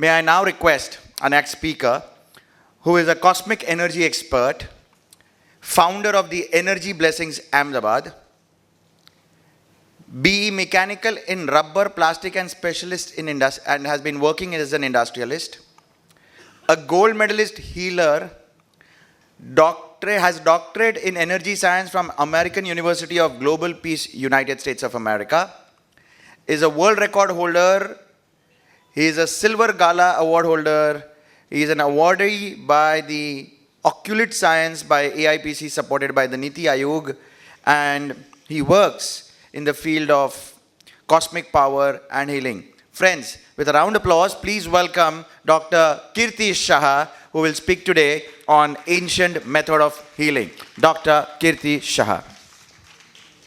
May I now request our next speaker, who is a cosmic energy expert, founder of the Energy Blessings Ahmedabad, BE mechanical in rubber, plastic and specialist in and has been working as an industrialist, a gold medalist healer, has doctorate in energy science from American University of Global Peace, United States of America, is a world record holder, he is a Silver Gala award holder, he is an awardee by the Occult Science by AIPC supported by the Niti Aayog, and he works in the field of cosmic power and healing. Friends, with a round of applause, please welcome Dr. Kirti Shah, who will speak today on ancient method of healing. Dr. Kirti Shah.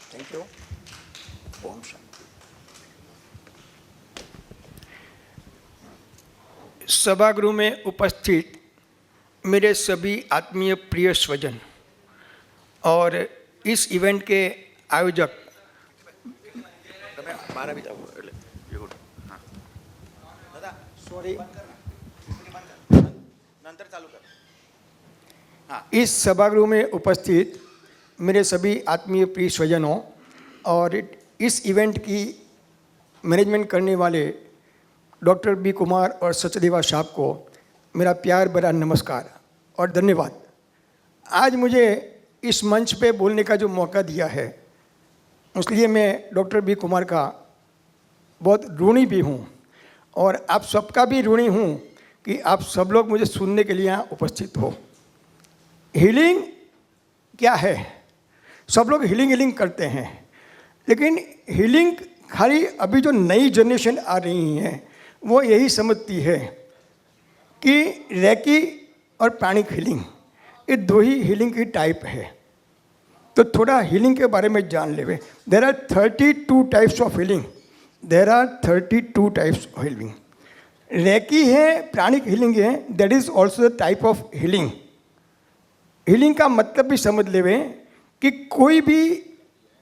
Thank you. सभागृह में उपस्थित मेरे सभी आत्मीय प्रिय स्वजन और इस इवेंट के आयोजक इस सभागृह में उपस्थित मेरे सभी आत्मीय प्रिय स्वजनों और इस इवेंट की मैनेजमेंट करने वाले डॉक्टर बी कुमार और सचदेवा साहब को मेरा प्यार भरा नमस्कार और धन्यवाद। आज मुझे इस मंच पे बोलने का जो मौका दिया है, इसलिए मैं डॉक्टर बी कुमार का बहुत ऋणी भी हूँ और आप सबका भी ऋणी हूँ कि आप सब लोग मुझे सुनने के लिए यहाँ उपस्थित हो। हीलिंग क्या है? सब लोग हीलिंग करते हैं, लेकिन हीलिंग खाली अभी जो नई जनरेशन आ रही है वो यही समझती है कि रेकी और प्राणिक हीलिंग, ये दो ही हीलिंग की टाइप है। तो थोड़ा हीलिंग के बारे में जान लेवे। There are 32 types of healing. Reiki है, प्राणिक हीलिंग है, that is also the type of healing. Healing का मतलब भी समझ लेवे कि कोई भी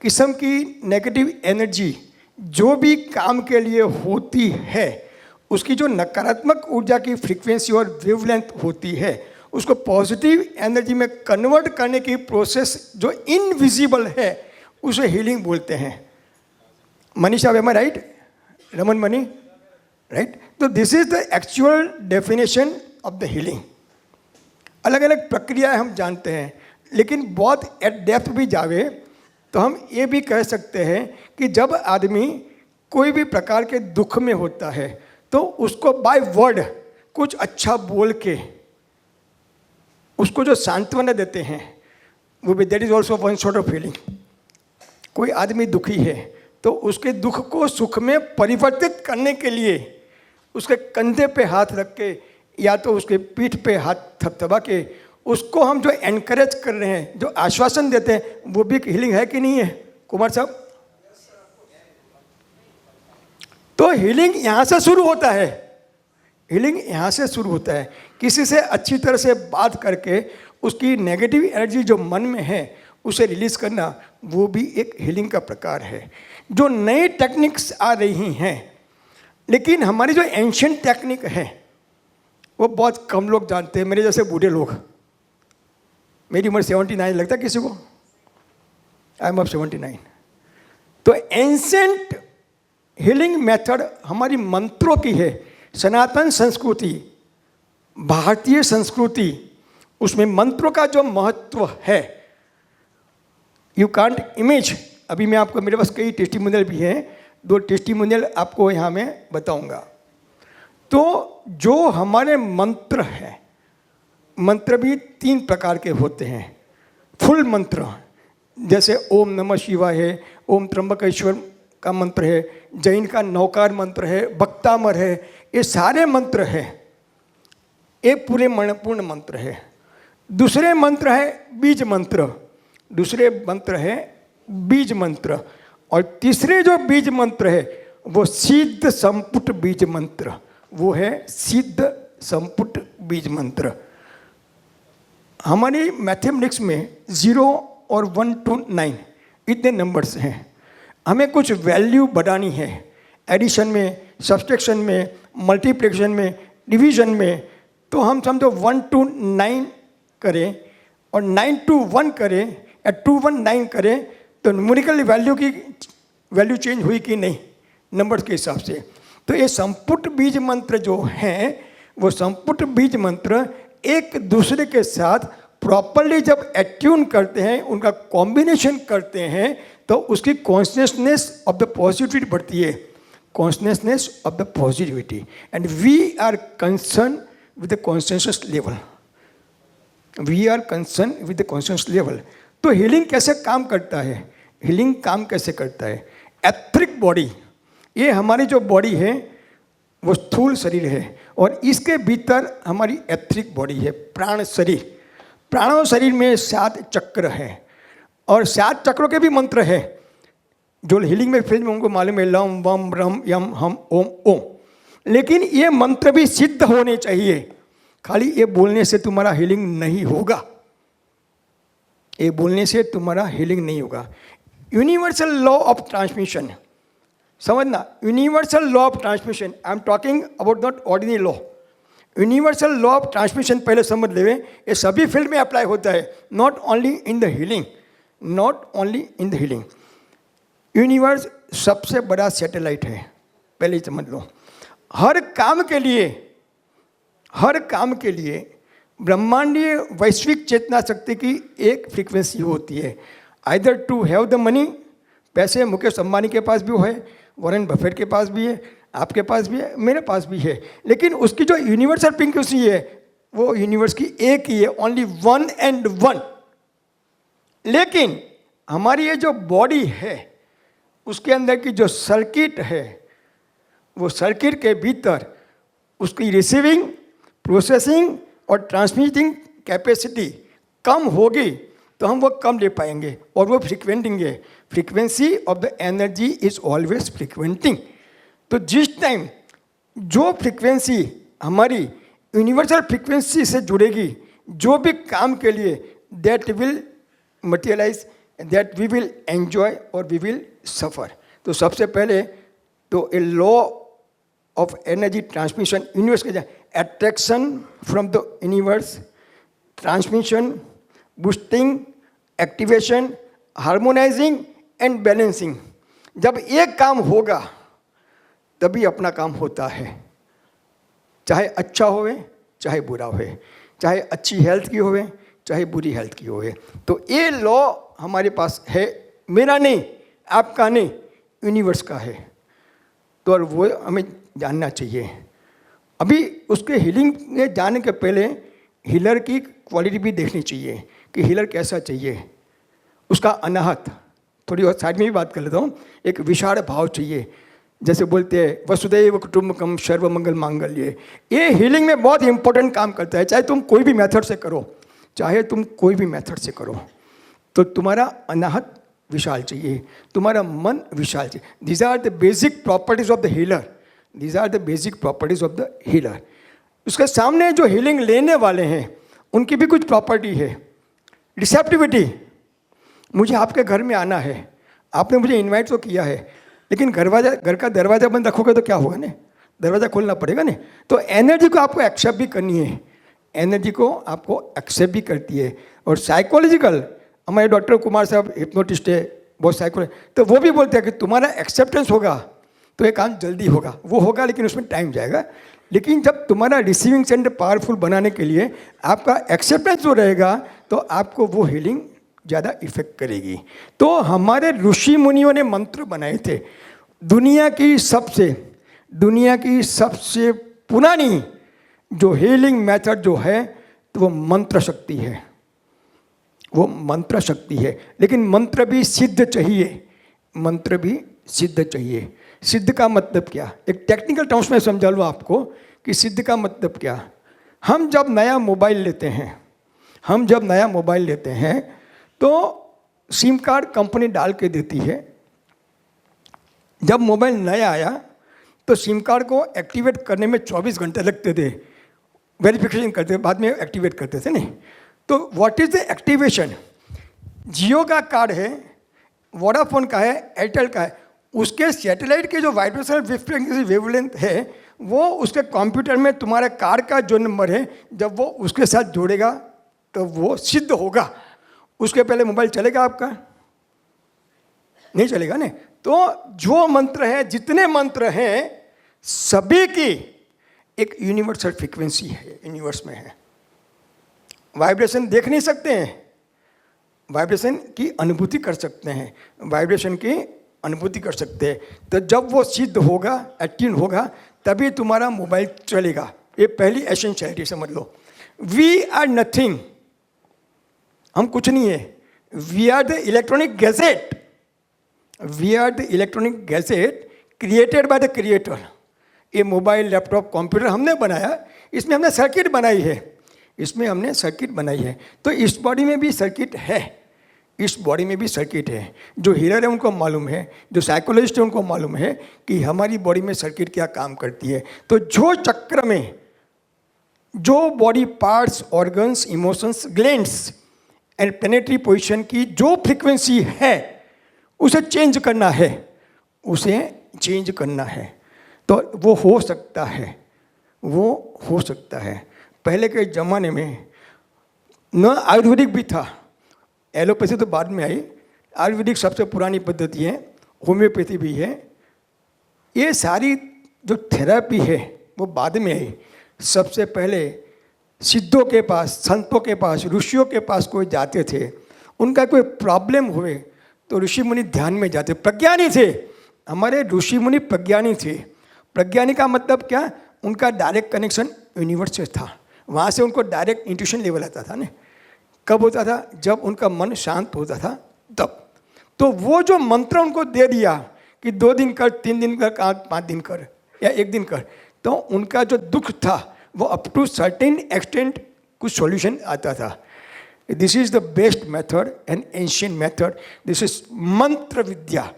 किस्म की नेगेटिव एनर्जी जो भी काम के लिए होती है, उसकी जो नकारात्मक ऊर्जा की फ्रीक्वेंसी और वेवलेंथ होती है, उसको पॉजिटिव एनर्जी में कन्वर्ट करने की प्रोसेस जो इनविजिबल है, उसे हीलिंग बोलते हैं। Manisha, am I right? Raman Mani, right? तो this is the actual definition of the healing. अलग अलग प्रक्रियाएं हम जानते हैं, लेकिन बहुत एट डेप्थ भी जावे तो हम ये भी कह सकते हैं कि जब आदमी कोई भी प्रकार के दुख में होता है तो उसको बाय वर्ड कुछ अच्छा बोल के उसको जो सांत्वना देते हैं, वो भी that is also one sort of healing. कोई आदमी दुखी है तो उसके दुख को सुख में परिवर्तित करने के लिए उसके कंधे पे हाथ रख के या तो उसके पीठ पे हाथ थपथपा के उसको हम जो एनकरेज कर रहे हैं, जो आश्वासन देते हैं, वो भी हीलिंग है कि नहीं है कुमार साहब? तो हीलिंग यहाँ से शुरू होता है। हीलिंग यहाँ से शुरू होता है, किसी से अच्छी तरह से बात करके उसकी नेगेटिव एनर्जी जो मन में है उसे रिलीज करना, वो भी एक हीलिंग का प्रकार है। जो नई टेक्निक्स आ रही हैं, लेकिन हमारी जो एंशिएंट टेक्निक है वो बहुत कम लोग जानते हैं, मेरे जैसे बूढ़े लोग। मेरी उम्र 79 लगता है किसी को? I am of 79। तो एंशिएंट हीलिंग मेथड हमारी मंत्रों की है। सनातन संस्कृति, भारतीय संस्कृति, उसमें मंत्रों का जो महत्व है, यू कांट इमेज। अभी मैं आपको, मेरे पास कई टेस्टिमोनियल भी हैं, 2 टेस्टिमोनियल आपको यहाँ मैं बताऊंगा। तो जो हमारे मंत्र हैं, मंत्र भी 3 प्रकार के होते हैं। फुल मंत्र, जैसे ओम नमः शिवाय है, ओम त्र्यंबकेश्वर का मंत्र है, जैन का नौकार मंत्र है, भक्तामर है, ये सारे मंत्र हैं। एक पूरे पूर्ण मंत्र है। दूसरे मंत्र है बीज मंत्र, बीज मंत्र, और तीसरे जो बीज मंत्र है वो सिद्ध संपुट बीज मंत्र, वो है सिद्ध संपुट बीज मंत्र। हमारी मैथमेटिक्स में 0 और 1 to 9 इतने नंबर्स हैं। हमें कुछ वैल्यू बढ़ानी है, एडिशन में, सब्सट्रैक्शन में, मल्टीप्लिकेशन में, डिवीजन में, तो हम समझो 1 to 9 करें और 9 to 1 करें या 2 1 9 करें, तो न्यूमेरिकल वैल्यू चेंज हुई कि नहीं नंबर्स के हिसाब से। तो ये संपुट बीज मंत्र जो हैं, वो संपुट बीज मंत्र एक दूसरे के साथ प्रॉपरली जब एट्यून करते हैं, उनका कॉम्बिनेशन करते हैं, तो उसकी कॉन्शियसनेस ऑफ द पॉजिटिविटी बढ़ती है, consciousness of the positivity, and we are concern with the consciousness level, we are concern with the conscious level. तो हीलिंग कैसे काम करता है, हीलिंग काम कैसे करता है? एथरिक बॉडी, ये हमारी जो बॉडी है वो स्थूल शरीर है, और इसके भीतर हमारी एथरिक बॉडी है, प्राण शरीर। प्राणों शरीर में 7 चक्र हैं, और 7 चक्रों के भी मंत्र है जो हीलिंग में फील्ड में उनको मालूम है, लम वम रम यम हम ओम ओम। लेकिन ये मंत्र भी सिद्ध होने चाहिए, खाली ये बोलने से तुम्हारा हीलिंग नहीं होगा, ये बोलने से तुम्हारा हीलिंग नहीं होगा। यूनिवर्सल लॉ ऑफ ट्रांसमिशन समझना, universal law of transmission, I am talking about not ordinary law. Universal law of transmission पहले समझ लेवे, ये सभी फील्ड में अप्लाई होता है, not only in the healing, not only in the healing. Universe सबसे बड़ा सैटेलाइट है, पहले ही समझ लो। हर काम के लिए, हर काम के लिए ब्रह्मांडीय वैश्विक चेतना शक्ति की एक फ्रीक्वेंसी होती है, either to have the money, पैसे मुकेश अंबानी के पास भी है, वॉरेन बफेट के पास भी है, आपके पास भी है, मेरे पास भी है, लेकिन उसकी जो यूनिवर्सल फ्रीक्वेंसी है वो यूनिवर्स की एक ही है, ओनली 1 and 1। लेकिन हमारी ये जो बॉडी है उसके अंदर की जो सर्किट है, वो सर्किट के भीतर उसकी रिसीविंग, प्रोसेसिंग और ट्रांसमिटिंग कैपेसिटी कम होगी तो हम वो कम ले पाएंगे, और वो फ्रीक्वेंटिंग है। Frequency of the energy is always frequenting. तो जिस टाइम जो फ्रीक्वेंसी हमारी यूनिवर्सल फ्रीक्वेंसी से जुड़ेगी, जो भी काम के लिए, that will materialise, that we will enjoy और वी विल सफ़र। तो सबसे पहले तो a law of energy transmission universe के, attraction from the universe, transmission, boosting, activation, harmonising and balancing. जब एक काम होगा तभी अपना काम होता है, चाहे अच्छा होवे चाहे बुरा होवे, चाहे अच्छी हेल्थ की होवे चाहे बुरी हेल्थ की होवे। तो ये लॉ हमारे पास है, मेरा नहीं, आपका नहीं, यूनिवर्स का है। तो और वो हमें जानना चाहिए। अभी उसके हीलिंग में जाने के पहले हीलर की क्वालिटी भी देखनी चाहिए कि हीलर कैसा चाहिए। उसका अनाहत, थोड़ी और साइड में भी बात कर लेता हूँ, एक विशाल भाव चाहिए। जैसे बोलते हैं वसुदैव कुटुंबकम सर्वमंगल मांगल्य, ये हीलिंग में बहुत इंपॉर्टेंट काम करता है। चाहे तुम कोई भी मेथड से करो, चाहे तुम कोई भी मेथड से करो, तो तुम्हारा अनाहत विशाल चाहिए, तुम्हारा मन विशाल चाहिए। These are the basic properties of the healer, these are the basic properties of the healer. उसके सामने जो हीलिंग लेने वाले हैं उनकी भी कुछ प्रॉपर्टी है। रिसेप्टिविटी, मुझे आपके घर में आना है, आपने मुझे इनवाइट तो किया है, लेकिन घर का दरवाज़ा बंद रखोगे तो क्या होगा ने, दरवाज़ा खोलना पड़ेगा ने। तो एनर्जी को आपको एक्सेप्ट भी करनी है, एनर्जी को आपको एक्सेप्ट भी करती है। और साइकोलॉजिकल, हमारे डॉक्टर कुमार साहब हिप्नोटिस्ट है, बहुत साइकोलॉजी, तो वो भी बोलते हैं कि तुम्हारा एक्सेप्टेंस होगा तो ये काम जल्दी होगा, वो होगा लेकिन उसमें टाइम जाएगा। लेकिन जब तुम्हारा रिसीविंग सेंटर पावरफुल बनाने के लिए आपका एक्सेप्टेंस जो रहेगा तो आपको वो हीलिंग ज़्यादा इफेक्ट करेगी। तो हमारे ऋषि मुनियों ने मंत्र बनाए थे। दुनिया की सबसे पुरानी जो हीलिंग मेथड जो है तो वो मंत्र शक्ति है, वो मंत्र शक्ति है। लेकिन मंत्र भी सिद्ध चाहिए, मंत्र भी सिद्ध चाहिए। सिद्ध का मतलब क्या, एक टेक्निकल टर्म्स में समझा लो आपको कि सिद्ध का मतलब क्या। हम जब नया मोबाइल लेते हैं, तो सिम कार्ड कंपनी डाल के देती है। जब मोबाइल नया आया तो सिम कार्ड को एक्टिवेट करने में 24 घंटे लगते थे, वेरिफिकेशन करते, बाद में एक्टिवेट करते थे नहीं। तो व्हाट इज़ द एक्टिवेशन? जियो का कार्ड है, वोडाफोन का है, एयरटेल का है, उसके सैटेलाइट के जो वाइब्रेशनल फ्रीक्वेंसी वेवलेंथ है वो उसके कंप्यूटर में तुम्हारे कार का जो नंबर है जब वो उसके साथ जोड़ेगा तो वो सिद्ध होगा। उसके पहले मोबाइल चलेगा आपका? नहीं चलेगा ना। तो जो मंत्र है, जितने मंत्र हैं, सभी की एक यूनिवर्सल फ्रीक्वेंसी है, यूनिवर्स में है। वाइब्रेशन देख नहीं सकते हैं, वाइब्रेशन की अनुभूति कर सकते हैं, वाइब्रेशन की अनुभूति कर सकते हैं। तो जब वो सिद्ध होगा, अट्यून होगा, तभी तुम्हारा मोबाइल चलेगा। ये पहली एसेंशियलिटी समझ लो। वी आर नथिंग, हम कुछ नहीं है। We are the electronic gadget, we are the electronic gadget created by the creator. ये मोबाइल, लैपटॉप, कंप्यूटर हमने बनाया, इसमें हमने सर्किट बनाई है, इसमें हमने सर्किट बनाई है। तो इस बॉडी में भी सर्किट है, इस बॉडी में भी सर्किट है। जो हीलर है उनको मालूम है, जो साइकोलॉजिस्ट है उनको मालूम है कि हमारी बॉडी में सर्किट क्या काम करती है। तो जो चक्र में जो body parts, organs, emotions, glands and planetary position की जो फ्रीक्वेंसी है उसे चेंज करना है, उसे चेंज करना है। तो वो हो सकता है, वो हो सकता है। पहले के ज़माने में न आयुर्वेदिक भी था, एलोपैथी तो बाद में आई, आयुर्वेदिक सबसे पुरानी पद्धति है, होम्योपैथी भी है। ये सारी जो थेरेपी है वो बाद में आई। सबसे पहले सिद्धों के पास, संतों के पास, ऋषियों के पास कोई जाते थे, उनका कोई प्रॉब्लम हुए तो ऋषि मुनि ध्यान में जाते। प्रज्ञानी थे, हमारे ऋषि मुनि प्रज्ञानी थे। प्रज्ञानी का मतलब क्या? उनका डायरेक्ट कनेक्शन यूनिवर्स से था, वहाँ से उनको डायरेक्ट इंट्यूशन लेवल आता था ना। कब होता था? जब उनका मन शांत होता था तब। तो वो जो मंत्र उनको दे दिया कि 2 दिन कर, 3 दिन कर, 5 दिन कर या 1 दिन कर, तो उनका जो दुख था वो अप टू सर्टेन एक्सटेंट कुछ सॉल्यूशन आता था। This is the best method and ancient method. This is मंत्र विद्या,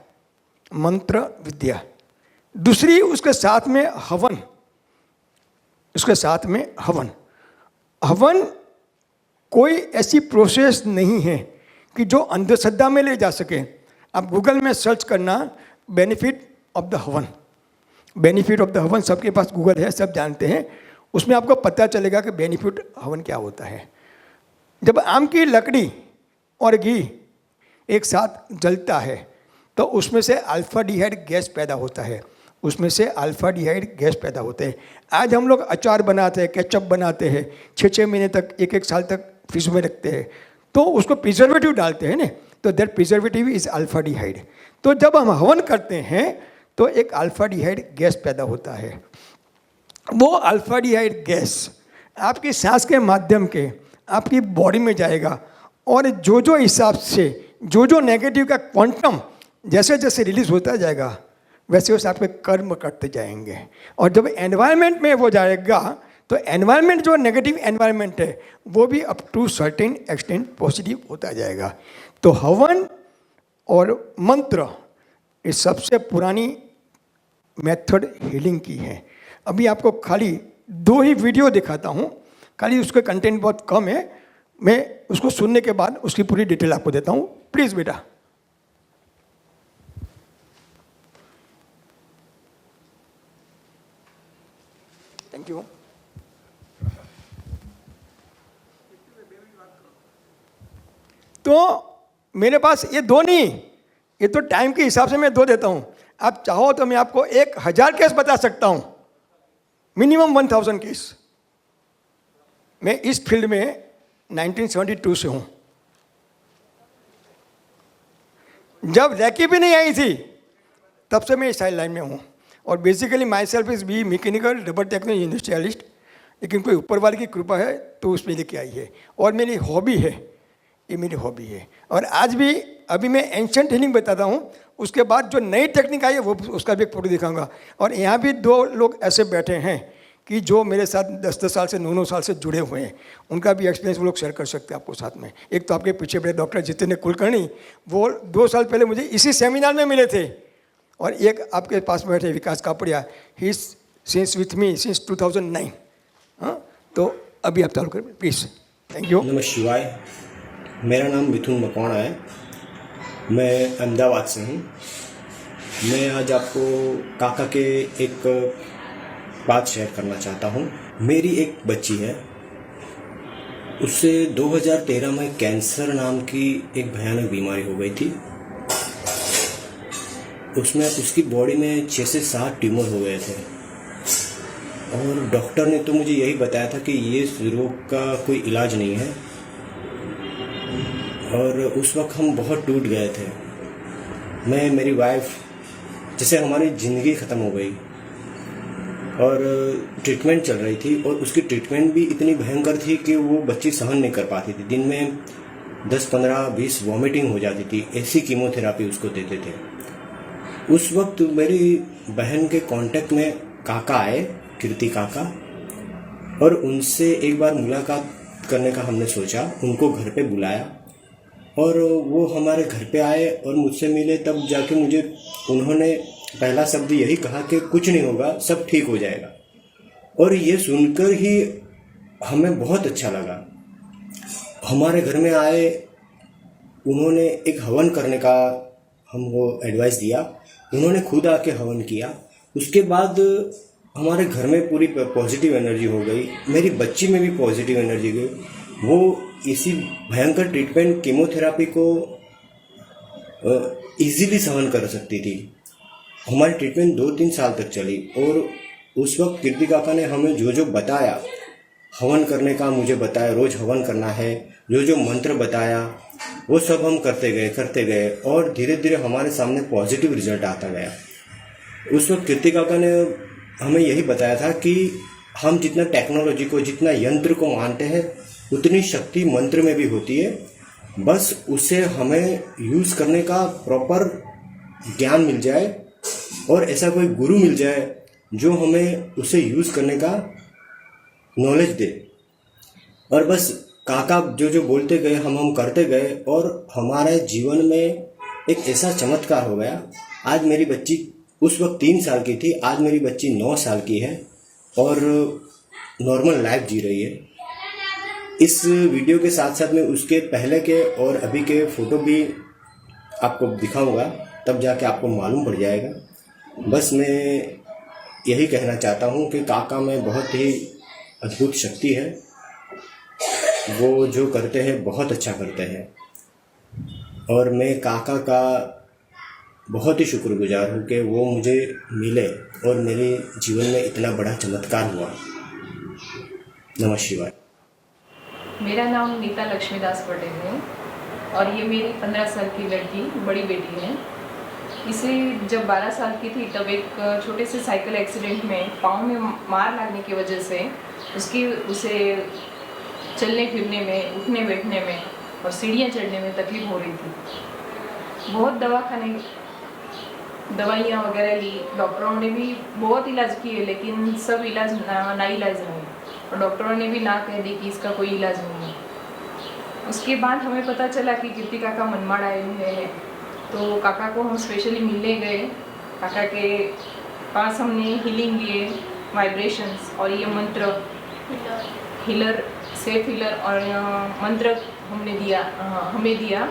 मंत्र विद्या। दूसरी उसके साथ में हवन, उसके साथ में हवन। हवन कोई ऐसी प्रोसेस नहीं है कि जो अंधश्रद्धा में ले जा सके। आप गूगल में सर्च करना बेनिफिट ऑफ द हवन, बेनिफिट ऑफ द हवन, सबके पास गूगल है, सब जानते हैं। उसमें आपको पता चलेगा कि बेनिफिट हवन क्या होता है। जब आम की लकड़ी और घी एक साथ जलता है तो उसमें से अल्फा डिहाइड गैस पैदा होता है, उसमें से अल्फा डिहाइड गैस पैदा होते हैं। आज हम लोग अचार बनाते हैं, केचप बनाते हैं, 6-6 महीने तक, 1-1 साल तक फ्रिज में रखते हैं, तो उसको प्रिजर्वेटिव डालते हैं ना, तो दैट प्रिजर्वेटिव इज अल्फा डिहाइड। तो जब हम हवन करते हैं तो एक अल्फा डिहाइड गैस पैदा होता है। वो अल्फा डिहाइड गैस आपकी सांस के माध्यम के आपकी बॉडी में जाएगा, और जो जो हिसाब से जो जो नेगेटिव का क्वांटम जैसे जैसे रिलीज होता जाएगा वैसे वैसे आपके कर्म करते जाएंगे। और जब एनवायरनमेंट में वो जाएगा तो एनवायरनमेंट, जो नेगेटिव एनवायरनमेंट है, वो भी up to certain extent positive होता जाएगा। तो हवन और मंत्र ये सबसे पुरानी मेथड हीलिंग की है। अभी आपको खाली 2 ही वीडियो दिखाता हूँ, खाली उसका कंटेंट बहुत कम है, मैं उसको सुनने के बाद उसकी पूरी डिटेल आपको देता हूँ। प्लीज़ बेटा। Thank you. तो मेरे पास ये 2 नहीं, ये तो टाइम के हिसाब से मैं 2 देता हूँ। आप चाहो तो मैं आपको 1000 केस बता सकता हूँ, मिनिमम 1000 केस। मैं इस फील्ड में 1972 से हूँ। जब रैकी भी नहीं आई थी तब से मैं इस साइड लाइन में हूँ। और basically myself is be mechanical rubber technology industrialist, लेकिन कोई ऊपर वाले की कृपा है तो उसमें लेके आई है। और मेरी हॉबी है, ये मेरी हॉबी है। और आज भी अभी मैं एंशिएंट हीलिंग बताता हूँ, उसके बाद जो नई टेक्निक आई है वो उसका भी एक फोटो दिखाऊंगा। और यहाँ भी 2 लोग ऐसे बैठे हैं कि जो मेरे साथ 10-10 साल से 9-9 साल से जुड़े हुए हैं, उनका भी एक्सपीरियंस वो लोग शेयर कर सकते हैं आपको साथ में। एक तो आपके पीछे बैठे डॉक्टर जितेंद्र कुलकर्णी, वो 2 साल पहले मुझे इसी सेमिनार में मिले थे। और एक आपके पास बैठे Vikas Kapadia, he is since with me since 2009। हाँ, तो अभी आप चालू करें प्लीज़। Thank you. नमः शिवाय। मेरा नाम मिथुन मकवाणा है, मैं अहमदाबाद से हूँ। मैं आज आपको काका के एक बात शेयर करना चाहता हूँ। मेरी एक बच्ची है, उससे 2013 में कैंसर नाम की एक भयानक बीमारी हो गई थी। उसमें उसकी बॉडी में 6 से 7 ट्यूमर हो गए थे और डॉक्टर ने तो मुझे यही बताया था कि ये रोग का कोई इलाज नहीं है। और उस वक्त हम बहुत टूट गए थे। मैं, मेरी वाइफ, जैसे हमारी ज़िंदगी ख़त्म हो गई। और ट्रीटमेंट चल रही थी और उसकी ट्रीटमेंट भी इतनी भयंकर थी कि वो बच्ची सहन नहीं कर पाती थी। दिन में 10, 15, 20 वॉमिटिंग हो जाती थी। ऐसी कीमोथेरापी उसको देते थे। उस वक्त मेरी बहन के कांटेक्ट में काका आए, कीर्ति काका, और उनसे एक बार मुलाकात करने का हमने सोचा। उनको घर पे बुलाया और वो हमारे घर पे आए और मुझसे मिले। तब जाके मुझे उन्होंने पहला शब्द यही कहा कि कुछ नहीं होगा, सब ठीक हो जाएगा। और ये सुनकर ही हमें बहुत अच्छा लगा। हमारे घर में आए, उन्होंने एक हवन करने का हमको एडवाइस दिया। उन्होंने खुद आके हवन किया। उसके बाद हमारे घर में पूरी पॉजिटिव एनर्जी हो गई। मेरी बच्ची में भी पॉजिटिव एनर्जी गई। वो इसी भयंकर ट्रीटमेंट कीमोथेरापी को इजीली सहन कर सकती थी। हमारी ट्रीटमेंट 2-3 साल तक चली और उस वक्त कीर्ति काका ने हमें जो जो बताया, हवन करने का मुझे बताया, रोज़ हवन करना है, जो जो मंत्र बताया, वो सब हम करते गए और धीरे धीरे हमारे सामने पॉजिटिव रिजल्ट आता गया। उस वक्त कीर्ति काका ने हमें यही बताया था कि हम जितना टेक्नोलॉजी को, जितना यंत्र को मानते हैं, उतनी शक्ति मंत्र में भी होती है। बस उसे हमें यूज़ करने का प्रॉपर ज्ञान मिल जाए और ऐसा कोई गुरु मिल जाए जो हमें उसे यूज़ करने का नॉलेज दे। और बस काका जो जो बोलते गए, हम करते गए और हमारे जीवन में एक ऐसा चमत्कार हो गया। आज मेरी बच्ची, उस वक्त 3 साल की थी, आज मेरी बच्ची 9 साल की है और नॉर्मल लाइफ जी रही है। इस वीडियो के साथ साथ मैं उसके पहले के और अभी के फ़ोटो भी आपको दिखाऊंगा, तब जाके आपको मालूम पड़ जाएगा। बस मैं यही कहना चाहता हूँ कि काका में बहुत ही अद्भुत शक्ति है। वो जो करते हैं बहुत अच्छा करते हैं और मैं काका का बहुत ही शुक्रगुजार हूँ कि वो मुझे मिले और मेरे जीवन में इतना बड़ा चमत्कार हुआ। नमः शिवाय। मेरा नाम नीता लक्ष्मीदास पटेल है और ये मेरी 15 साल की लड़की, बड़ी बेटी है। इसे जब 12 साल की थी तब एक छोटे से साइकिल एक्सीडेंट में पाँव में मार लगने की वजह से उसे चलने फिरने में, उठने बैठने में और सीढ़ियाँ चढ़ने में तकलीफ हो रही थी। बहुत दवाइयाँ वगैरह ली, डॉक्टरों ने भी बहुत इलाज किए, लेकिन सब इलाज नाइलाज रहे और डॉक्टरों ने भी ना कह दी कि इसका कोई इलाज नहीं है। उसके बाद हमें पता चला कि कीर्ति काका मनमाड़ आए हुए हैं, तो काका को हम स्पेशली मिलने गए। काका के पास हमने हीलिंग लिए, वाइब्रेशंस और ये मंत्र हीलर, सेफ हीलर और मंत्र हमें दिया।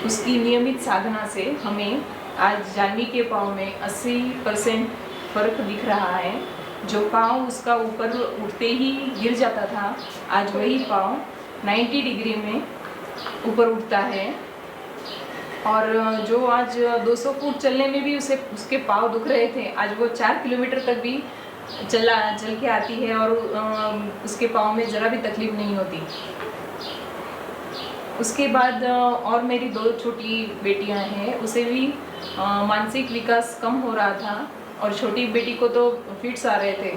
उसकी नियमित साधना से हमें आज जाह्नवी के पाँव में 80% फ़र्क दिख रहा है। जो पाँव उसका ऊपर उठते ही गिर जाता था, आज वही पाँव 90 डिग्री में ऊपर उठता है। और जो आज 200 फुट चलने में भी उसके पाँव दुख रहे थे, आज वो 4 किलोमीटर तक भी चल के आती है और उसके पाँव में ज़रा भी तकलीफ नहीं होती। उसके बाद और मेरी 2 छोटी बेटियां हैं, उसे भी मानसिक विकास कम हो रहा था और छोटी बेटी को तो फिट्स आ रहे थे,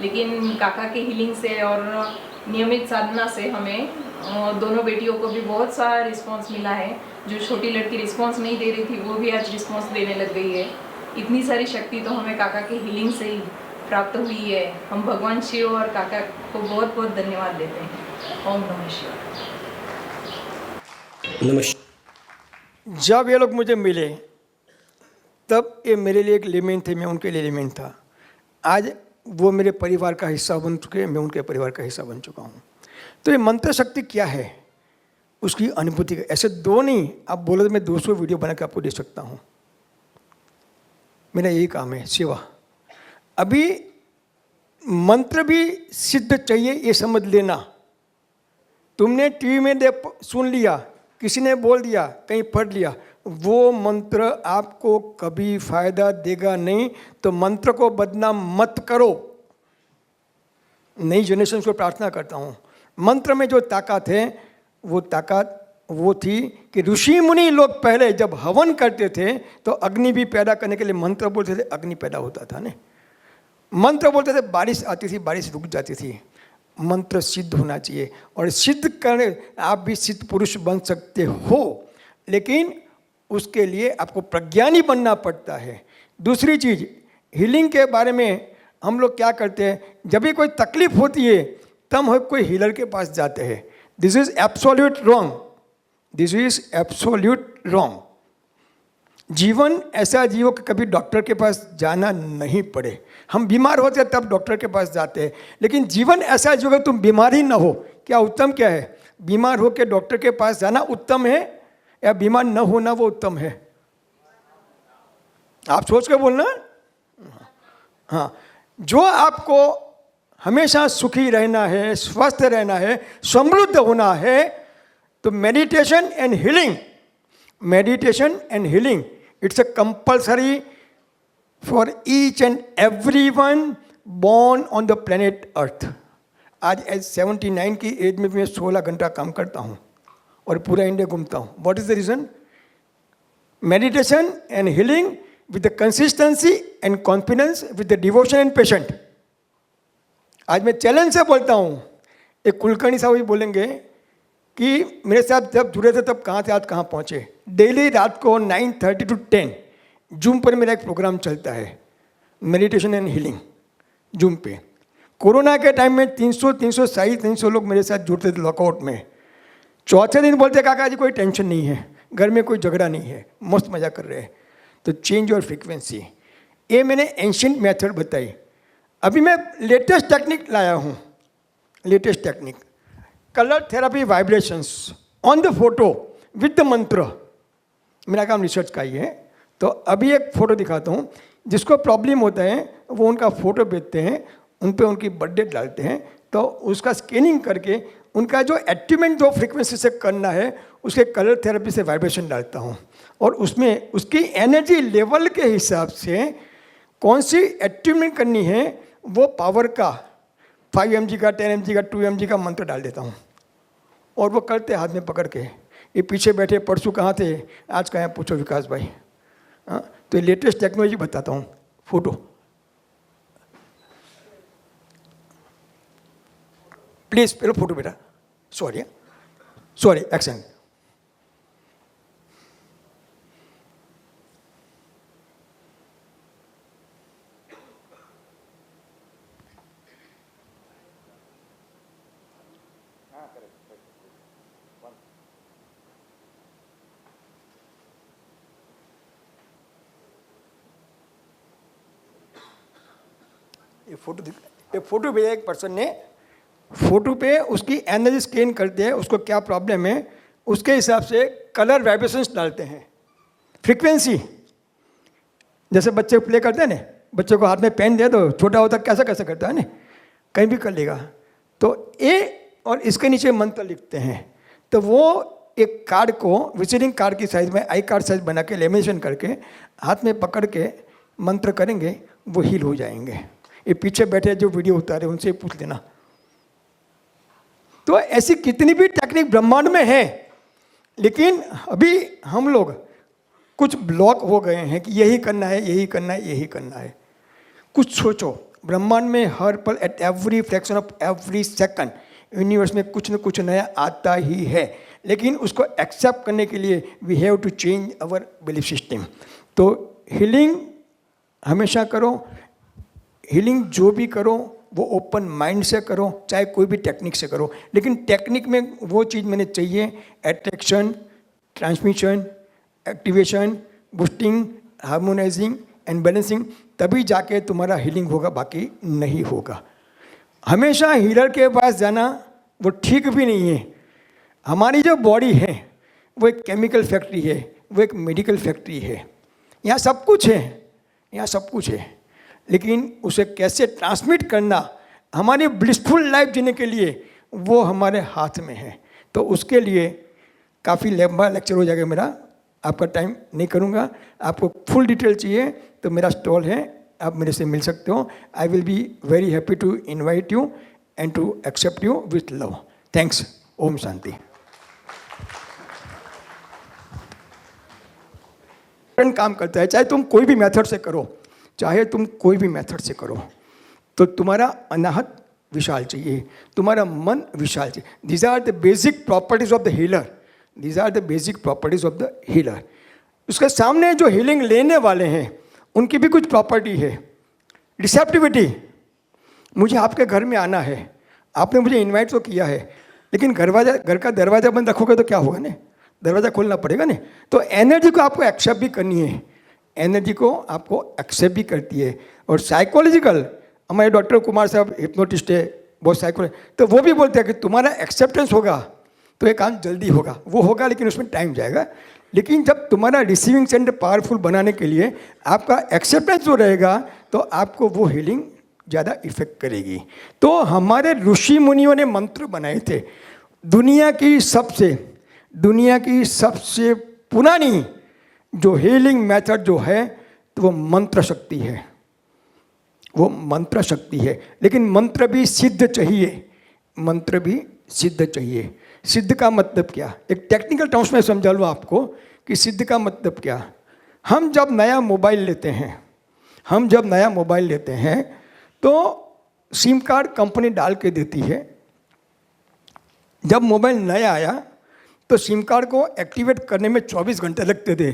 लेकिन काका के हीलिंग से और नियमित साधना से हमें दोनों बेटियों को भी बहुत सारा रिस्पांस मिला है। जो छोटी लड़की रिस्पांस नहीं दे रही थी वो भी आज रिस्पांस देने लग गई है। इतनी सारी शक्ति तो हमें काका के हीलिंग से ही प्राप्त हुई है। हम भगवान शिव और काका को बहुत बहुत धन्यवाद देते हैं। ओम नमः शिवाय। नमस्कार। जब ये लोग मुझे मिले तब ये मेरे लिए एक एलिमेंट थे, मैं उनके लिए एलिमेंट था। आज वो मेरे परिवार का हिस्सा बन चुके हैं, मैं उनके परिवार का हिस्सा बन चुका हूँ। तो ये मंत्र शक्ति क्या है, उसकी अनुभूति ऐसे 2 नहीं, आप बोलो तो मैं 200 वीडियो बना के आपको दे सकता हूँ। मेरा यही काम है, सेवा। अभी मंत्र भी सिद्ध चाहिए, ये समझ लेना। तुमने टीवी में सुन लिया, किसी ने बोल दिया, कहीं पढ़ लिया, वो मंत्र आपको कभी फायदा देगा नहीं। तो मंत्र को बदनाम मत करो। नई जनरेशन को प्रार्थना करता हूँ, मंत्र में जो ताकत है वो ताकत वो थी कि ऋषि मुनि लोग पहले जब हवन करते थे तो अग्नि भी पैदा करने के लिए मंत्र बोलते थे, अग्नि पैदा होता था ना। मंत्र बोलते थे, बारिश आती थी, बारिश रुक जाती थी। मंत्र सिद्ध होना चाहिए, और सिद्ध करने आप भी सिद्ध पुरुष बन सकते हो, लेकिन उसके लिए आपको प्रज्ञानी बनना पड़ता है। दूसरी चीज़, हीलिंग के बारे में हम लोग क्या करते हैं, जब भी कोई तकलीफ होती है तब हम कोई हीलर के पास जाते हैं। This is absolute wrong, this is absolute wrong. जीवन ऐसा जियो कि कभी डॉक्टर के पास जाना नहीं पड़े। हम बीमार होते हैं तब डॉक्टर के पास जाते हैं, लेकिन जीवन ऐसा जियो कि तुम बीमार ही ना हो। क्या उत्तम क्या है? बीमार हो के डॉक्टर के पास जाना उत्तम है या बीमार न होना वो उत्तम है? आप सोच के बोलना। हाँ, जो आपको हमेशा सुखी रहना है, स्वस्थ रहना है, समृद्ध होना है, तो meditation and healing, meditation and healing, it's a compulsory for each and every one born on the planet earth. आज 79 की एज में भी मैं 16 घंटा काम करता हूँ और पूरा इंडिया घूमता हूँ। What is the reason? Meditation and healing with the consistency and confidence, with the devotion and patient। आज मैं चैलेंज से बोलता हूँ, एक कुलकर्णी साहब भी बोलेंगे कि मेरे साथ जब जुड़े थे तब कहाँ थे, आज कहाँ पहुँचे। डेली रात को 9:30 to 10 जूम पर मेरा एक प्रोग्राम चलता है, मेडिटेशन एंड हीलिंग, जूम पे। कोरोना के टाइम में 300 लोग मेरे साथ जुड़ते थे लॉकआउट में। चौथे दिन बोलते काका जी कोई टेंशन नहीं है, घर में कोई झगड़ा नहीं है, मस्त मजा कर रहे हैं। तो चेंज योर फ्रीक्वेंसी, ये मैंने एंशिएंट मेथड बताई। अभी मैं लेटेस्ट टेक्निक लाया हूँ, latest technique, colour therapy vibrations on the photo with the मंत्र। मेरा काम रिसर्च का ही है। तो अभी एक फ़ोटो दिखाता हूँ, जिसको प्रॉब्लम होता है वो उनका फ़ोटो भेजते हैं, उन पे उनकी बर्थडे डालते हैं, तो उसका स्कैनिंग करके उनका जो एट्यूमेंट जो फ्रीक्वेंसी से करना है उसके कलर थेरेपी से वाइब्रेशन डालता हूँ, और उसमें उसकी एनर्जी लेवल के हिसाब से कौन सी एट्यूमेंट करनी है वो पावर का 5 mg का, 10 mg का, 2 mg का मंत्र डाल देता हूँ, और वो करते हाथ में पकड़ के। ये पीछे बैठे परसों कहाँ थे, आज कहाँ पूछो विकास भाई। हाँ, तो ये लेटेस्ट टेक्नोलॉजी बताता हूँ। फोटो प्लीज, पहले फोटो बेटा, सॉरी एक्शन। ये फोटो भेजा एक पर्सन ने, फोटो पे उसकी एनर्जी स्कैन करते हैं, उसको क्या प्रॉब्लम है उसके हिसाब से कलर वाइब्रेशंस डालते हैं, फ्रीक्वेंसी। जैसे बच्चे प्ले करते हैं ना, बच्चे को हाथ में पेन दे दो, छोटा होता कैसा कैसा करता है ना, कहीं भी कर लेगा। तो ए और इसके नीचे मंत्र लिखते हैं, तो वो एक कार्ड को विजिटिंग कार्ड की साइज में आई कार्ड साइज बना के लेमिनेशन करके हाथ में पकड़ के मंत्र करेंगे, वो हील हो जाएंगे। ये पीछे बैठे जो वीडियो उतारे उनसे पूछ लेना। तो ऐसी कितनी भी टेक्निक ब्रह्मांड में है, लेकिन अभी हम लोग कुछ ब्लॉक हो गए हैं कि यही करना है, यही करना है, यही करना है। कुछ सोचो, ब्रह्मांड में हर पल, at every fraction of every second, universe में कुछ न कुछ नया आता ही है, लेकिन उसको एक्सेप्ट करने के लिए we have to change our belief system. तो हीलिंग हमेशा करो, हीलिंग जो भी करो वो ओपन माइंड से करो, चाहे कोई भी टेक्निक से करो, लेकिन टेक्निक में वो चीज़ मैंने चाहिए, attraction, transmission, activation, boosting, harmonising and balancing, तभी जाके तुम्हारा हीलिंग होगा, बाकी नहीं होगा। हमेशा हीलर के पास जाना वो ठीक भी नहीं है। हमारी जो बॉडी है वो एक केमिकल फैक्ट्री है, वो एक मेडिकल फैक्ट्री है। यहाँ सब कुछ है, यहाँ सब कुछ है, लेकिन उसे कैसे ट्रांसमिट करना हमारी ब्लिसफुल लाइफ जीने के लिए वो हमारे हाथ में है। तो उसके लिए काफ़ी लंबा लेक्चर हो जाएगा मेरा, आपका टाइम नहीं करूँगा। आपको फुल डिटेल चाहिए तो मेरा स्टॉल है, आप मेरे से मिल सकते हो। I will be very happy to invite you and to accept you with love. Thanks. ओम शांति। काम करता है, चाहे तुम कोई भी मेथड से करो, चाहे तुम कोई भी मेथड से करो, तो तुम्हारा अनाहत विशाल चाहिए, तुम्हारा मन विशाल चाहिए। These are the basic properties of the healer, these are the basic properties of the healer. उसके सामने जो हीलिंग लेने वाले हैं उनकी भी कुछ प्रॉपर्टी है। रिसेप्टिविटी, मुझे आपके घर में आना है, आपने मुझे इनवाइट तो किया है, लेकिन घर का दरवाज़ा बंद रखोगे तो क्या होगा ने, दरवाज़ा खोलना पड़ेगा ने। तो एनर्जी को आपको एक्सेप्ट भी करनी है, एनर्जी को आपको एक्सेप्ट भी करती है। और साइकोलॉजिकल, हमारे डॉक्टर कुमार साहब हिप्नोटिस्ट है, बहुत साइकोलॉजी, तो वो भी बोलते हैं कि तुम्हारा एक्सेप्टेंस होगा तो ये काम जल्दी होगा, वो होगा लेकिन उसमें टाइम जाएगा। लेकिन जब तुम्हारा रिसीविंग सेंटर पावरफुल बनाने के लिए आपका एक्सेप्टेंस जो रहेगा तो आपको वो हीलिंग ज़्यादा इफेक्ट करेगी। तो हमारे ऋषि मुनियों ने मंत्र बनाए थे। दुनिया की सबसे पुरानी जो हीलिंग मेथड जो है तो वो मंत्र शक्ति है, वो मंत्र शक्ति है। लेकिन मंत्र भी सिद्ध चाहिए, मंत्र भी सिद्ध चाहिए। सिद्ध का मतलब क्या, एक टेक्निकल टर्म्स में समझा लूँ आपको कि सिद्ध का मतलब क्या। हम जब नया मोबाइल लेते हैं तो सिम कार्ड कंपनी डाल के देती है। जब मोबाइल नया आया तो सिम कार्ड को एक्टिवेट करने में 24 घंटे लगते थे,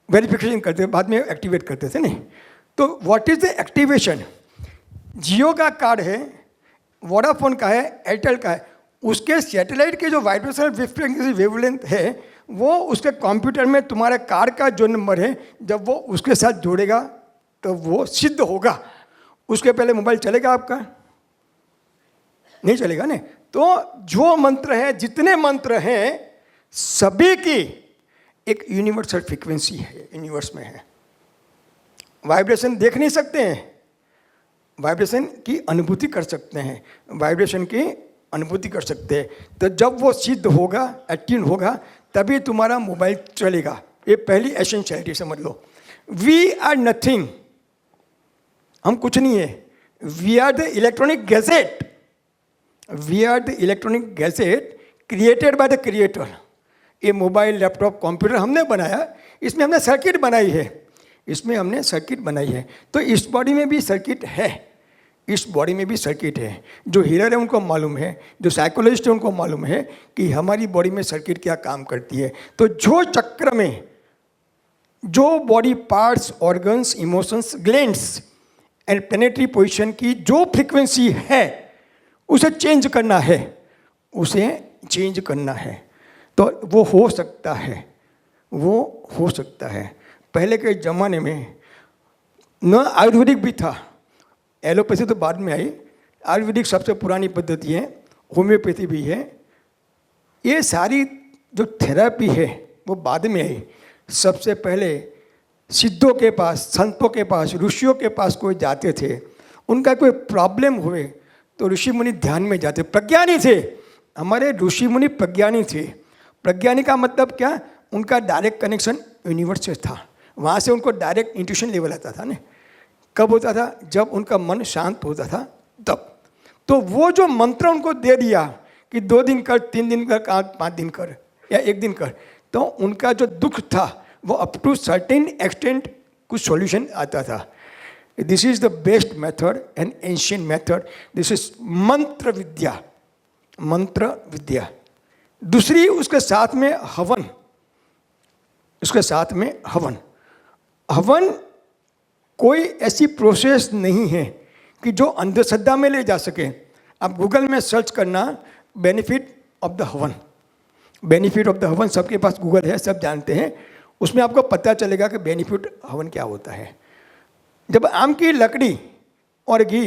वेरिफिकेशन करते, बाद में एक्टिवेट करते थे नहीं। तो व्हाट इज़ द एक्टिवेशन? जियो का कार्ड है, वोडाफोन का है, एयरटेल का है, उसके सैटेलाइट के जो वाइब्रेशनल फ्रीक्वेंसी वेवलेंथ है वो उसके कंप्यूटर में तुम्हारे कार्ड का जो नंबर है जब वो उसके साथ जोड़ेगा तो वो सिद्ध होगा। उसके पहले मोबाइल चलेगा आपका? नहीं चलेगा ना। तो जो मंत्र है, जितने मंत्र हैं सभी की एक यूनिवर्सल फ्रीक्वेंसी है, यूनिवर्स में है। वाइब्रेशन देख नहीं सकते हैं, वाइब्रेशन की अनुभूति कर सकते हैं, वाइब्रेशन की अनुभूति कर सकते हैं। तो जब वो सिद्ध होगा, एक्टिव होगा, तभी तुम्हारा मोबाइल चलेगा। ये पहली एसेंशियलिटी समझ लो। वी आर नथिंग, हम कुछ नहीं है। We are the electronic gadget, we are the electronic gadget created by the creator. ये मोबाइल, लैपटॉप, कंप्यूटर हमने बनाया, इसमें हमने सर्किट बनाई है, इसमें हमने सर्किट बनाई है। तो इस बॉडी में भी सर्किट है, इस बॉडी में भी सर्किट है। जो हीलर है उनको मालूम है, जो साइकोलॉजिस्ट है उनको मालूम है कि हमारी बॉडी में सर्किट क्या काम करती है। तो जो चक्र में जो body parts, organs, emotions, glands and planetary position की जो फ्रीक्वेंसी है उसे चेंज करना है, उसे चेंज करना है। तो वो हो सकता है, वो हो सकता है। पहले के ज़माने में न आयुर्वेदिक भी था, एलोपैथी तो बाद में आई, आयुर्वेदिक सबसे पुरानी पद्धति है, होम्योपैथी भी है। ये सारी जो थेरेपी है वो बाद में आई। सबसे पहले सिद्धों के पास, संतों के पास, ऋषियों के पास कोई जाते थे, उनका कोई प्रॉब्लम हुए तो ऋषि मुनि ध्यान में जाते। प्रज्ञानी थे, हमारे ऋषि मुनि प्रज्ञानी थे। प्रज्ञानी का मतलब क्या? उनका डायरेक्ट कनेक्शन यूनिवर्स से था, वहाँ से उनको डायरेक्ट इंट्यूशन लेवल आता था ना। कब होता था? जब उनका मन शांत होता था तब। तो वो जो मंत्र उनको दे दिया कि 2 दिन कर, 3 दिन कर, 5 दिन कर या 1 दिन कर, तो उनका जो दुख था वो अप टू सर्टेन एक्सटेंट कुछ सॉल्यूशन आता था। This is the best method and ancient method. This is मंत्र विद्या, मंत्र विद्या। दूसरी उसके साथ में हवन, उसके साथ में हवन। हवन कोई ऐसी प्रोसेस नहीं है कि जो अंधश्रद्धा में ले जा सके। आप गूगल में सर्च करना बेनिफिट ऑफ द हवन, बेनिफिट ऑफ द हवन, सबके पास गूगल है, सब जानते हैं। उसमें आपको पता चलेगा कि बेनिफिट हवन क्या होता है। जब आम की लकड़ी और घी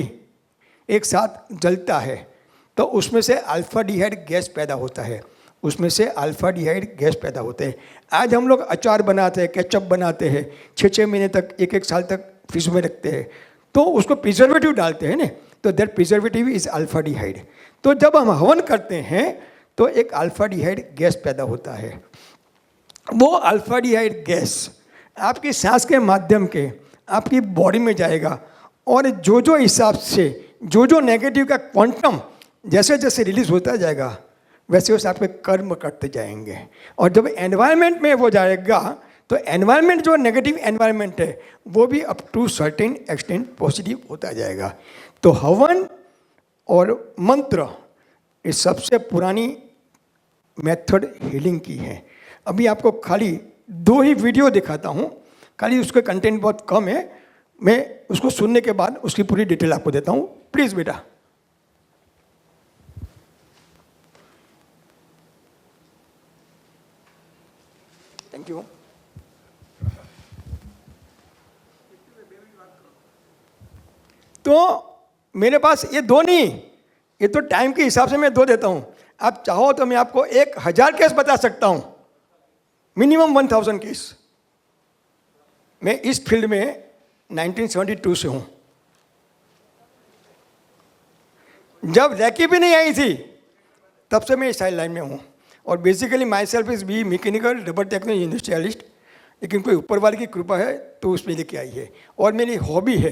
एक साथ जलता है तो उसमें से अल्फा डिहाइड गैस पैदा होता है, उसमें से अल्फा डिहाइड गैस पैदा होते हैं। आज हम लोग अचार बनाते हैं, केचप बनाते हैं, 6-6 महीने तक, 1-1 साल तक फ्रिज में रखते हैं तो उसको प्रिजर्वेटिव डालते हैं ना, तो दैट प्रिजर्वेटिव इज अल्फाडिहाइड। तो जब हम हवन करते हैं तो एक अल्फाडिहाइड गैस पैदा होता है। वो अल्फाडिहाइड गैस आपकी सांस के माध्यम के आपकी बॉडी में जाएगा और जो हिसाब से जो नेगेटिव का क्वांटम जैसे जैसे रिलीज होता जाएगा वैसे वैसे आपके कर्म करते जाएंगे। और जब एनवायरनमेंट में वो जाएगा तो एनवायरनमेंट जो नेगेटिव एनवायरनमेंट है वो भी up to certain extent positive होता जाएगा। तो हवन और मंत्र ये सबसे पुरानी मेथड हीलिंग की है। अभी आपको खाली 2 ही वीडियो दिखाता हूँ, खाली उसका कंटेंट बहुत कम है, मैं उसको सुनने के बाद उसकी पूरी डिटेल आपको देता हूँ। प्लीज़ बेटा। Thank you. तो मेरे पास ये 2 नहीं, ये तो टाइम के हिसाब से मैं 2 देता हूँ। आप चाहो तो मैं आपको 1000 केस बता सकता हूँ, मिनिमम 1000 केस। मैं इस फील्ड में 1972 से हूँ। जब रैकी भी नहीं आई थी तब से मैं इस लाइन में हूँ। और basically myself is be mechanical rubber technology industrialist, लेकिन कोई ऊपर वाले की कृपा है तो उसमें लेके आई है। और मेरी हॉबी है,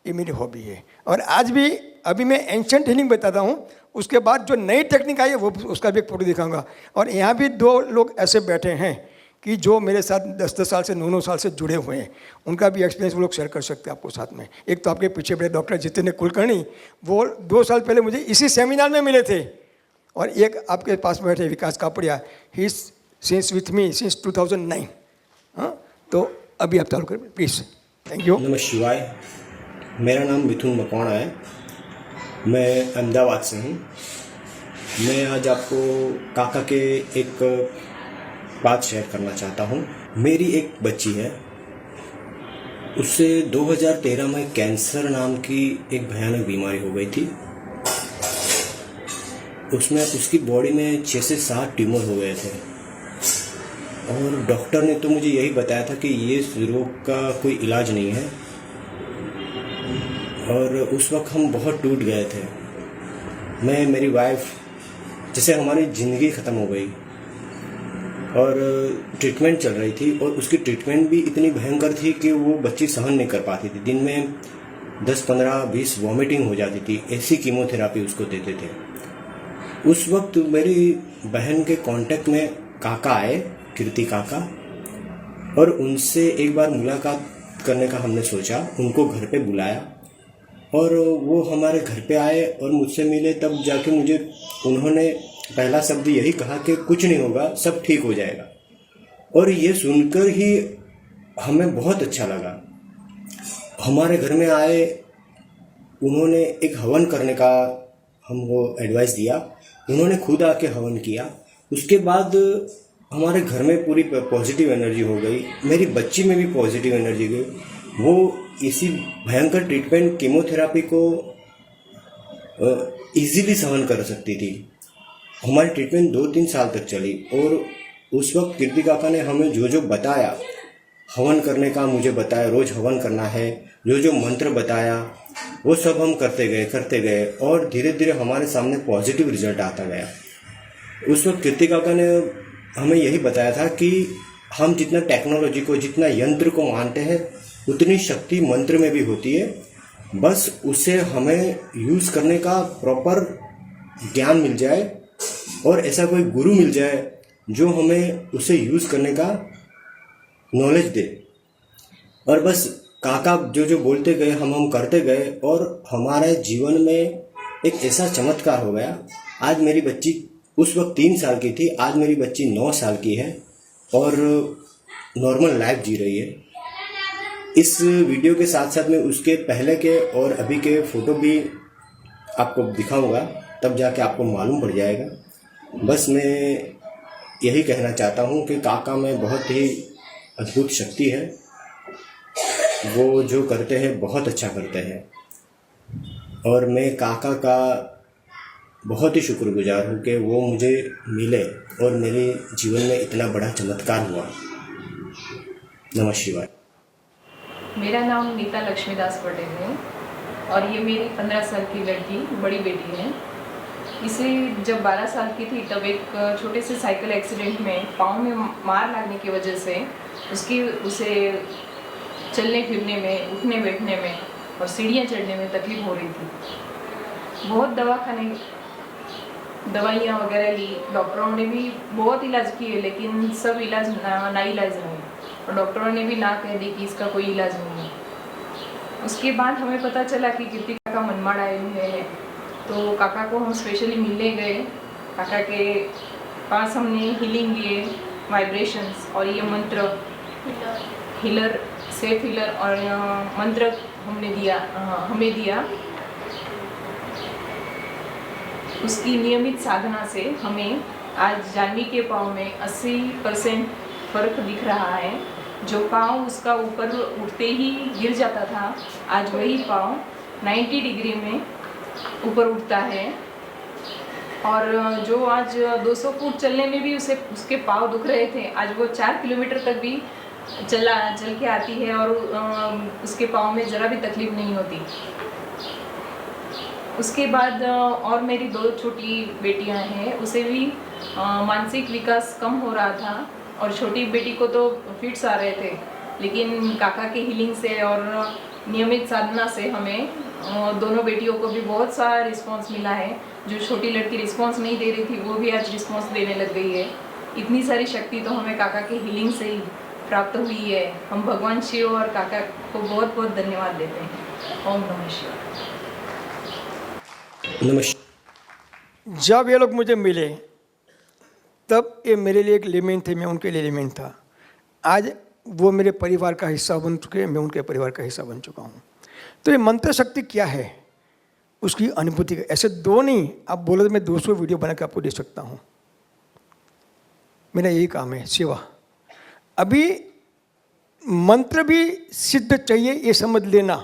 ये मेरी हॉबी है। और आज भी अभी मैं एंशिएंट हीलिंग बताता हूँ, उसके बाद जो नई टेक्निक आई है वो उसका भी एक फोटो दिखाऊंगा। और यहाँ भी 2 लोग ऐसे बैठे हैं कि जो मेरे साथ 10-10 साल से 9-9 साल से जुड़े हुए हैं, उनका भी एक्सपीरियंस वो लोग शेयर कर सकते हैं आपको साथ में। एक तो आपके पीछे बैठे डॉक्टर जितेंद्र कुलकर्णी, वो 2 साल पहले मुझे इसी सेमिनार में मिले थे। और एक आपके पास में बैठे Vikas Kapadia, he is since with me since 2009। हाँ, तो अभी आप चालू करें प्लीज़। Thank you. नमः शिवाय। मेरा नाम मिथुन मकवाणा है, मैं अहमदाबाद से हूँ। मैं आज आपको काका के एक बात शेयर करना चाहता हूँ। मेरी एक बच्ची है, उससे 2013 में कैंसर नाम की एक भयानक बीमारी हो गई थी। उसमें उसकी बॉडी में 6 से 7 ट्यूमर हो गए थे और डॉक्टर ने तो मुझे यही बताया था कि ये रोग का कोई इलाज नहीं है। और उस वक्त हम बहुत टूट गए थे। मैं, मेरी वाइफ, जैसे हमारी ज़िंदगी ख़त्म हो गई। और ट्रीटमेंट चल रही थी और उसकी ट्रीटमेंट भी इतनी भयंकर थी कि वो बच्ची सहन नहीं कर पाती थी। दिन में 10, 15, 20 वॉमिटिंग हो जाती थी। ऐसी कीमोथेरापी उसको देते थे। उस वक्त मेरी बहन के कांटेक्ट में काका आए, कीर्ति काका, और उनसे एक बार मुलाकात करने का हमने सोचा। उनको घर पे बुलाया और वो हमारे घर पे आए और मुझसे मिले। तब जाके मुझे उन्होंने पहला शब्द यही कहा कि कुछ नहीं होगा, सब ठीक हो जाएगा। और ये सुनकर ही हमें बहुत अच्छा लगा। हमारे घर में आए, उन्होंने एक हवन करने का हमको एडवाइस दिया। उन्होंने खुद आके हवन किया। उसके बाद हमारे घर में पूरी पॉजिटिव एनर्जी हो गई। मेरी बच्ची में भी पॉजिटिव एनर्जी गई। वो इसी भयंकर ट्रीटमेंट कीमोथेरापी को इजीली सहन कर सकती थी। हमारी ट्रीटमेंट 2-3 साल तक चली और उस वक्त कीर्ति काका ने हमें जो बताया, हवन करने का मुझे बताया, रोज हवन करना है, जो मंत्र बताया, वो सब हम करते गए और धीरे धीरे हमारे सामने पॉजिटिव रिजल्ट आता गया। उस वक्त कीर्ति काका ने हमें यही बताया था कि हम जितना टेक्नोलॉजी को, जितना यंत्र को मानते हैं, उतनी शक्ति मंत्र में भी होती है। बस उसे हमें यूज़ करने का प्रॉपर ज्ञान मिल जाए और ऐसा कोई गुरु मिल जाए जो हमें उसे यूज़ करने का नॉलेज दे। और बस काका जो बोलते गए, हम करते गए और हमारे जीवन में एक ऐसा चमत्कार हो गया। आज मेरी बच्ची, उस वक्त 3 साल की थी, आज मेरी बच्ची 9 साल की है और नॉर्मल लाइफ जी रही है। इस वीडियो के साथ साथ मैं उसके पहले के और अभी के फ़ोटो भी आपको दिखाऊंगा, तब जाके आपको मालूम पड़ जाएगा। बस मैं यही कहना चाहता हूँ कि काका में बहुत ही अद्भुत शक्ति है। वो जो करते हैं बहुत अच्छा करते हैं और मैं काका का बहुत ही शुक्रगुजार हूँ कि वो मुझे मिले और मेरे जीवन में इतना बड़ा चमत्कार हुआ। नमः शिवाय। मेरा नाम नीता लक्ष्मीदास पटेल है और ये मेरी 15 साल की लड़की बड़ी बेटी है। इसे जब 12 साल की थी तब एक छोटे से साइकिल एक्सीडेंट में पाँव में मार लगने की वजह से उसे चलने फिरने में, उठने बैठने में और सीढ़ियाँ चढ़ने में तकलीफ हो रही थी। बहुत दवाइयाँ वगैरह ली, डॉक्टरों ने भी बहुत इलाज किए लेकिन सब इलाज ना इलाज रहे और डॉक्टरों ने भी ना कह दी कि इसका कोई इलाज नहीं है। उसके बाद हमें पता चला कि कीर्ति काका मनमाड़ आए हुए हैं, तो काका को हम स्पेशली मिलने गए। काका के पास हमने हीलिंग लिए, वाइब्रेशंस और ये मंत्र हीलर, सेफ हीलर और मंत्र हमें दिया। उसकी नियमित साधना से हमें आज जानवी के पाँव में 80% फर्क दिख रहा है। जो पाँव उसका ऊपर उठते ही गिर जाता था, आज वही पाँव 90 डिग्री में ऊपर उठता है। और जो आज 200 फुट चलने में भी उसके पाँव दुख रहे थे, आज वो 4 किलोमीटर तक भी चल के आती है और उसके पाँव में ज़रा भी तकलीफ नहीं होती। उसके बाद और मेरी 2 छोटी बेटियां हैं, उसे भी मानसिक विकास कम हो रहा था और छोटी बेटी को तो फिट्स आ रहे थे, लेकिन काका के हीलिंग से और नियमित साधना से हमें दोनों बेटियों को भी बहुत सारा रिस्पांस मिला है। जो छोटी लड़की रिस्पांस नहीं दे रही थी वो भी आज रिस्पांस देने लग गई है। इतनी सारी शक्ति तो हमें काका के हीलिंग से ही प्राप्त हुई है। हम भगवान शिव और काका को बहुत बहुत धन्यवाद देते हैं। ओम नमः शिवाय। नमस्कार। जब ये लोग मुझे मिले तब ये मेरे लिए एक लिमेंट थे, मैं उनके लिए लिमेंट था। आज वो मेरे परिवार का हिस्सा बन चुके हैं, मैं उनके परिवार का हिस्सा बन चुका हूँ। तो ये मंत्र शक्ति क्या है, उसकी अनुभूति ऐसे 2 नहीं, आप बोलो तो मैं 200 वीडियो बना के आपको दे सकता हूँ। मेरा यही काम है, सेवा। अभी मंत्र भी सिद्ध चाहिए, ये समझ लेना।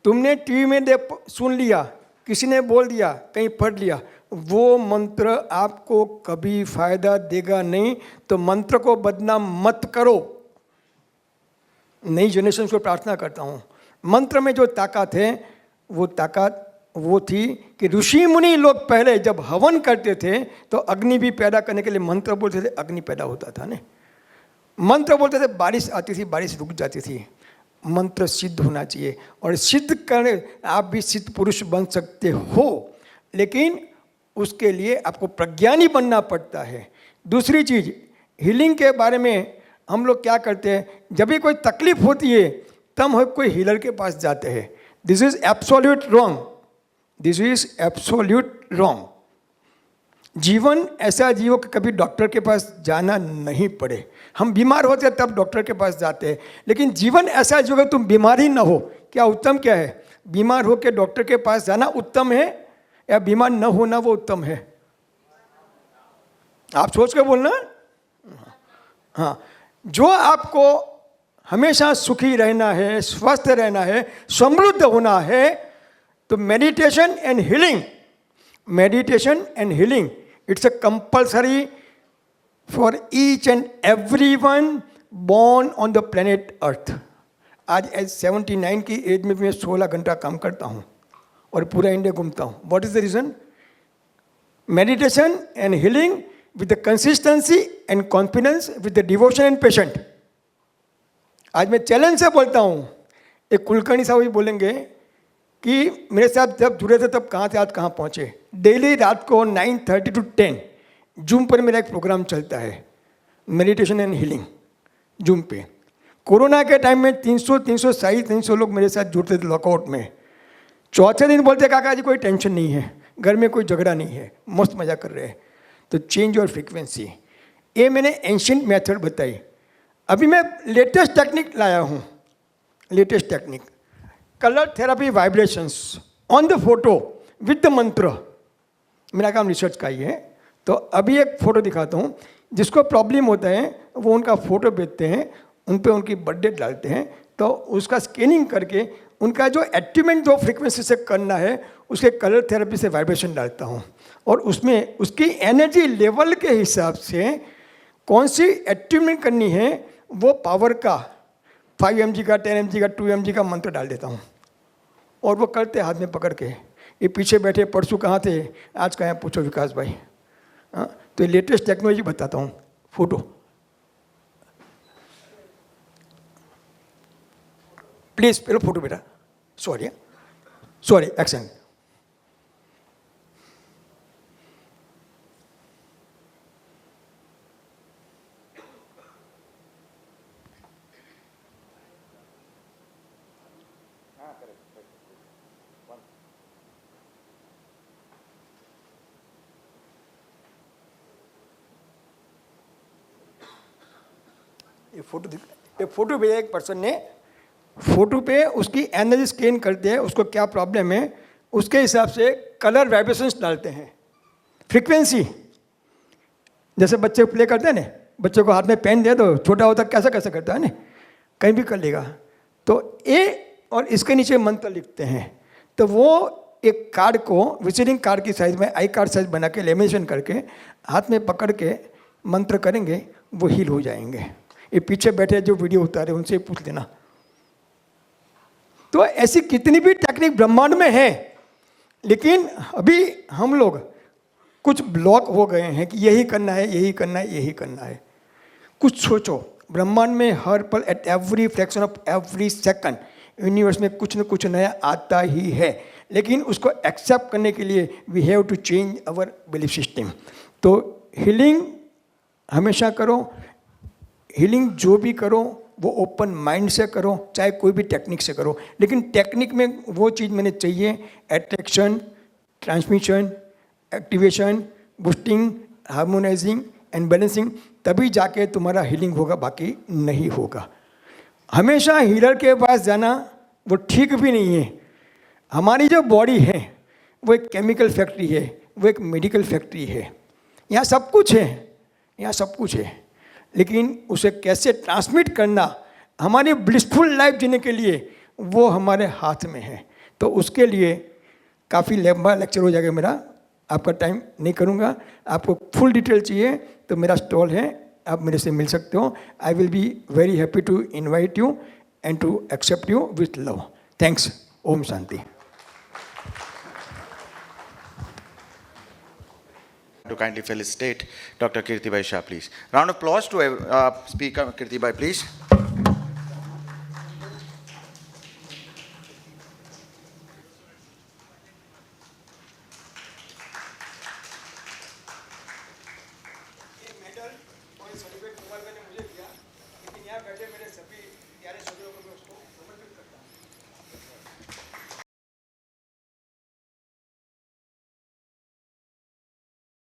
तुमने टीवी में सुन लिया, किसी ने बोल दिया, कहीं पढ़ लिया, वो मंत्र आपको कभी फायदा देगा नहीं। तो मंत्र को बदनाम मत करो। नई जनरेशन को प्रार्थना करता हूँ, मंत्र में जो ताकत है वो ताकत वो थी कि ऋषि मुनि लोग पहले जब हवन करते थे तो अग्नि भी पैदा करने के लिए मंत्र बोलते थे, अग्नि पैदा होता था। ने मंत्र बोलते थे, बारिश आती थी, बारिश रुक जाती थी। मंत्र सिद्ध होना चाहिए और सिद्ध करने आप भी सिद्ध पुरुष बन सकते हो, लेकिन उसके लिए आपको प्रज्ञानी बनना पड़ता है। दूसरी चीज़, हीलिंग के बारे में हम लोग क्या करते हैं, जब भी कोई तकलीफ होती है तब हम कोई हीलर के पास जाते हैं। This is absolute wrong, this is absolute wrong. जीवन ऐसा जियो कि कभी डॉक्टर के पास जाना नहीं पड़े। हम बीमार होते हैं तब डॉक्टर के पास जाते हैं, लेकिन जीवन ऐसा जियो कि तुम बीमार ही ना हो। क्या उत्तम क्या है, बीमार हो के डॉक्टर के पास जाना उत्तम है या बीमार न होना वो उत्तम है? आप सोच के बोलना। हाँ, जो आपको हमेशा सुखी रहना है, स्वस्थ रहना है, समृद्ध होना है, तो meditation and healing, meditation and healing it's a compulsory for each and everyone born on the planet अर्थ। आज 79 की एज में मैं 16 घंटा काम करता हूँ और पूरा इंडिया घूमता हूँ। What is the reason? Meditation and healing with the consistency and confidence, with the devotion and patient. आज मैं चैलेंज से बोलता हूँ, एक कुलकर्णी साहब भी बोलेंगे कि मेरे साथ जब जुड़े थे तब कहाँ थे, आज कहाँ पहुँचे। डेली रात को 9:30 to 10 जूम पर मेरा एक प्रोग्राम चलता है, मेडिटेशन एंड हीलिंग, जूम पे। कोरोना के टाइम में 300 लोग मेरे साथ जुड़ते थे लॉकआउट में। चौथे दिन बोलते काका जी कोई टेंशन नहीं है, घर में कोई झगड़ा नहीं है, मस्त मजा कर रहे हैं। तो चेंज योर फ्रीक्वेंसी, ये मैंने एंशिएंट मेथड बताई। अभी मैं लेटेस्ट टेक्निक लाया हूँ, latest technique, colour therapy vibrations on the photo with the मंत्र। मेरा काम रिसर्च का ही है। तो अभी एक फ़ोटो दिखाता हूँ। जिसको प्रॉब्लम होता है वो उनका फ़ोटो भेजते हैं, उन पे उनकी बर्थडे डालते हैं, तो उसका स्कैनिंग करके उनका जो एट्यूमेंट जो फ्रीक्वेंसी से करना है उसके कलर थेरेपी से वाइब्रेशन डालता हूँ, और उसमें उसकी एनर्जी लेवल के हिसाब से कौन सी एट्यूमेंट करनी है वो पावर का 5 mg का, 10 mg का, 2 mg का मंत्र डाल देता हूँ और वो करते हाथ में पकड़ के। ये पीछे बैठे परसों कहाँ थे, आज कहाँ हैं, पूछो विकास भाई। हाँ, तो ये लेटेस्ट टेक्नोलॉजी बताता हूँ। फोटो प्लीज, पहले फोटो बेटा। Sorry action. ये फोटो भेजा एक पर्सन ने, फोटो पे उसकी एनर्जी स्कैन करते हैं, उसको क्या प्रॉब्लम है उसके हिसाब से कलर वाइब्रेशंस डालते हैं, फ्रीक्वेंसी। जैसे बच्चे प्ले करते हैं ना, बच्चे को हाथ में पेन दे दो, छोटा होता कैसा कैसा करता है ना, कहीं भी कर लेगा। तो ए और इसके नीचे मंत्र लिखते हैं, तो वो एक कार्ड को विजिटिंग कार्ड की साइज में, आई कार्ड साइज बना के लेमिनेशन करके हाथ में पकड़ के मंत्र करेंगे, वो हील हो जाएंगे। ये पीछे बैठे जो वीडियो उतारे उनसे पूछ लेना। तो ऐसी कितनी भी टेक्निक ब्रह्मांड में है, लेकिन अभी हम लोग कुछ ब्लॉक हो गए हैं कि यही करना है, यही करना है, यही करना है। कुछ सोचो, ब्रह्मांड में हर पल, at every fraction of every second, universe में कुछ न कुछ नया आता ही है, लेकिन उसको एक्सेप्ट करने के लिए we have to change our belief system. तो हीलिंग हमेशा करो, हीलिंग जो भी करो वो ओपन माइंड से करो, चाहे कोई भी टेक्निक से करो, लेकिन टेक्निक में वो चीज़ मैंने चाहिए, attraction, transmission, activation, boosting, harmonising and balancing, तभी जाके तुम्हारा हीलिंग होगा, बाकी नहीं होगा। हमेशा हीलर के पास जाना वो ठीक भी नहीं है। हमारी जो बॉडी है वो एक केमिकल फैक्ट्री है, वो एक मेडिकल फैक्ट्री है। यहाँ सब कुछ है, यहाँ सब कुछ है, लेकिन उसे कैसे ट्रांसमिट करना हमारी ब्लिसफुल लाइफ जीने के लिए वो हमारे हाथ में है। तो उसके लिए काफ़ी लंबा लेक्चर हो जाएगा मेरा, आपका टाइम नहीं करूँगा। आपको फुल डिटेल चाहिए तो मेरा स्टॉल है, आप मेरे से मिल सकते हो। I will be very happy to invite you and to accept you with love. Thanks. ओम शांति। To kindly felicitate Dr. Kirtibai Shah, please. Round of applause to speaker Kirtibai, please.